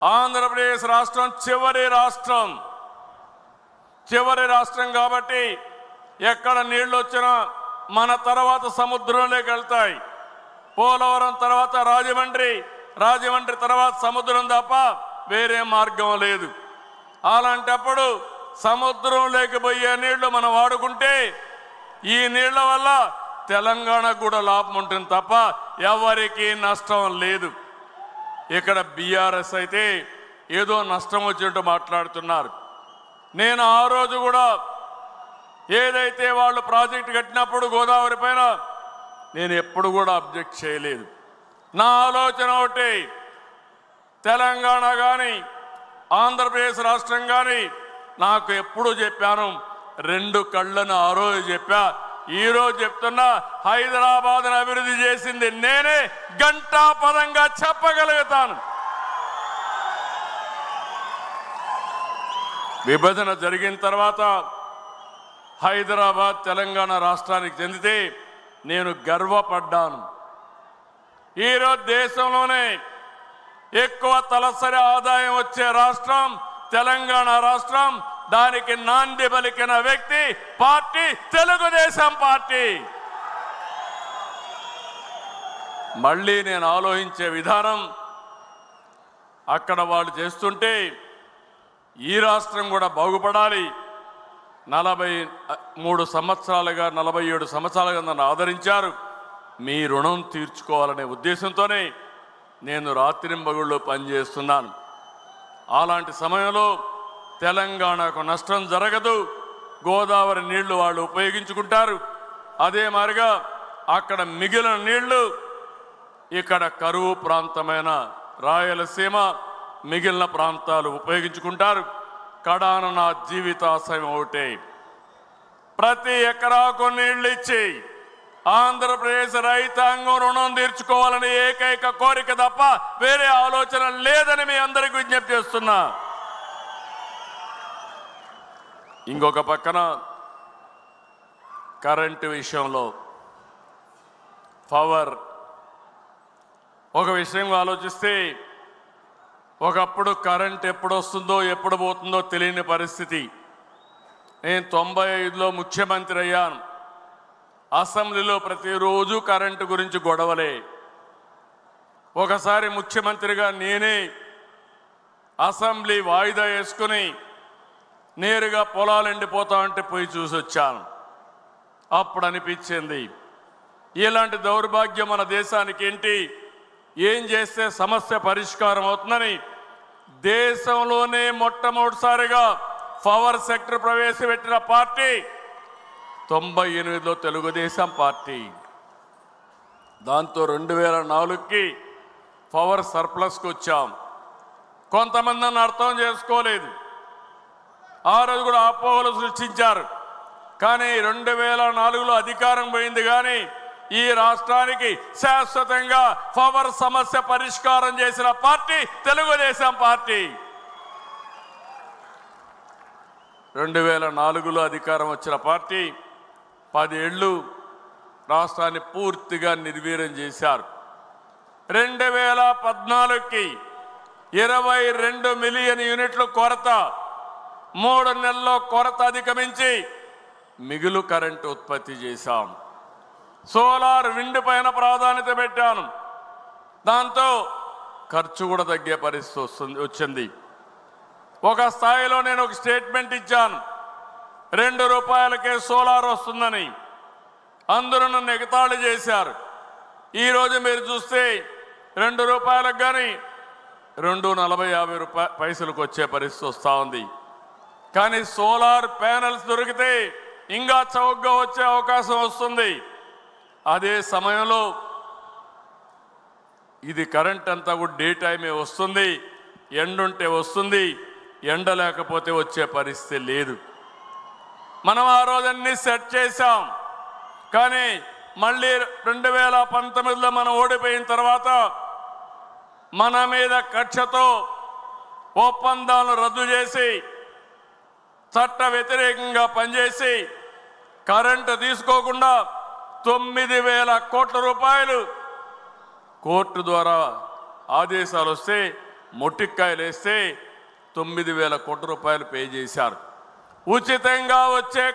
ఆంధ్రప్రదేశ్ రాష్ట్రం చివరి రాష్ట్రం కాబట్టి ఎక్కడ నీళ్లు వచ్చినా మన తర్వాత సముద్రంలోకి వెళ్తాయి. పోలవరం తర్వాత రాజమండ్రి తర్వాత సముద్రం తప్ప వేరే మార్గం లేదు. అలాంటప్పుడు సముద్రంలోకి పోయే నీళ్లు మనం వాడుకుంటే ఈ నీళ్ల వల్ల తెలంగాణకు కూడా లాభం ఉంటుంది తప్ప ఎవరికి నష్టం లేదు. ఇక్కడ బీఆర్ఎస్ అయితే ఏదో నష్టం వచ్చినట్టు మాట్లాడుతున్నారు. నేను ఆ రోజు కూడా ఏదైతే వాళ్ళు ప్రాజెక్టు కట్టినప్పుడు గోదావరి పైన నేను ఎప్పుడు కూడా అబ్జెక్ట్ చేయలేదు. నా ఆలోచన ఒకటి, తెలంగాణ కానీ ఆంధ్రప్రదేశ్ రాష్ట్రం కానీ నాకు ఎప్పుడు చెప్పాను, రెండు కళ్ళను ఆ రోజు చెప్పా, ఈరోజు చెప్తున్నా, హైదరాబాద్ను అభివృద్ధి చేసింది నేనే, గంటాపదంగా చెప్పగలుగుతాను. విభజన జరిగిన తర్వాత హైదరాబాద్ తెలంగాణ రాష్ట్రానికి చెందితే నేను గర్వపడ్డాను. ఈరోజు దేశంలోనే ఎక్కువ తలసరి ఆదాయం వచ్చే రాష్ట్రం తెలంగాణ రాష్ట్రం. దానికి నాంది పలికిన వ్యక్తి పార్టీ తెలుగుదేశం పార్టీ. మళ్ళీ నేను ఆలోచించే విధానం, అక్కడ వాళ్ళు చేస్తుంటే ఈ రాష్ట్రం కూడా బాగుపడాలి. 47 సంవత్సరాలుగా నన్ను ఆదరించారు. మీ రుణం తీర్చుకోవాలనే ఉద్దేశంతోనే నేను రాత్రింబగుళ్ళు పనిచేస్తున్నాను. అలాంటి సమయంలో తెలంగాణకు నష్టం జరగదు. గోదావరి నీళ్లు వాళ్ళు ఉపయోగించుకుంటారు. అదే మాదిరిగా అక్కడ మిగిలిన నీళ్లు ఇక్కడ కరువు ప్రాంతమైన రాయలసీమ మిగిలిన ప్రాంతాలు ఉపయోగించుకుంటారు. కడాన నా జీవితాశయం ఒకటే, ప్రతి ఎకరాకు నీళ్లు ఇచ్చి ఆంధ్రప్రదేశ్ రైతాంగం రుణం తీర్చుకోవాలని ఏకైక కోరిక తప్ప వేరే ఆలోచన లేదని మీ అందరికీ విజ్ఞప్తి చేస్తున్నా. ఇంకొక పక్కన కరెంటు విషయంలో పవర్ ఒక విషయం ఆలోచిస్తే, ఒకప్పుడు కరెంట్ ఎప్పుడు వస్తుందో ఎప్పుడు పోతుందో తెలియని పరిస్థితి. నేను 95లో ముఖ్యమంత్రి అయ్యాను. అసెంబ్లీలో ప్రతిరోజు కరెంటు గురించి గొడవలే. ఒకసారి ముఖ్యమంత్రిగా నేనే అసెంబ్లీ వాయిదా వేసుకుని నేరుగా పొలాలు ఎండిపోతా ఉంటే పోయి చూసి వచ్చాను. అప్పుడు అనిపించింది, ఇలాంటి దౌర్భాగ్యం మన దేశానికి ఏంటి, ఏం చేస్తే సమస్య పరిష్కారం అవుతుందని దేశంలోనే మొట్టమొదటిసారిగా పవర్ సెక్టర్ ప్రవేశపెట్టిన పార్టీ 98లో తెలుగుదేశం పార్టీ. దాంతో 2004కి పవర్ సర్ప్లస్కి వచ్చాం. కొంతమంది నన్ను అర్థం చేసుకోలేదు. ఆ రోజు కూడా అపోహలు సృష్టించారు. కానీ 2004లో అధికారం పోయింది. కానీ ఈ రాష్ట్రానికి శాశ్వతంగా పవర్ సమస్య పరిష్కారం చేసిన పార్టీ తెలుగుదేశం పార్టీ. 2004లో అధికారం వచ్చిన పార్టీ 10 ఏళ్ళు రాష్ట్రాన్ని పూర్తిగా నిర్వీర్యం చేశారు. 2014కి 22 మిలియన్ యూనిట్లు కొరత, 3 నెలల్లో కొరత అధిగమించి మిగులు కరెంటు ఉత్పత్తి చేశాం. సోలార్ విండ్ పైన ప్రాధాన్యత పెట్టాను. దాంతో ఖర్చు కూడా తగ్గే పరిస్థితి వచ్చింది. ఒక స్థాయిలో నేను ఒక స్టేట్మెంట్ ఇచ్చాను, ₹2కే సోలార్ వస్తుందని. అందరూ నన్ను ఎగతాళి చేశారు. ఈరోజు మీరు చూస్తే ₹2 కానీ ₹2.40-50 వచ్చే పరిస్థితి వస్తూ ఉంది. కానీ సోలార్ ప్యానెల్స్ దొరికితే ఇంకా చౌకగా వచ్చే అవకాశం వస్తుంది. అదే సమయంలో ఇది కరెంట్ అంతా కూడా డే టైమే వస్తుంది, ఎండుంటే వస్తుంది, ఎండ లేకపోతే వచ్చే పరిస్థితి లేదు. మనం ఆ రోజన్నీ సెట్ చేశాం. కానీ మళ్ళీ 2019లో మనం ఓడిపోయిన తర్వాత మన మీద కక్షతో ఒప్పందాలను రద్దు చేసి చట్ట వ్యతిరేకంగా పనిచేసి కరెంటు తీసుకోకుండా 9,000 కోట్ల రూపాయలు కోర్టు ద్వారా ఆదేశాలు వస్తే మొట్టికాయలు వేస్తే 9,000 కోట్ల రూపాయలు పే చేశారు. ఉచితంగా వచ్చే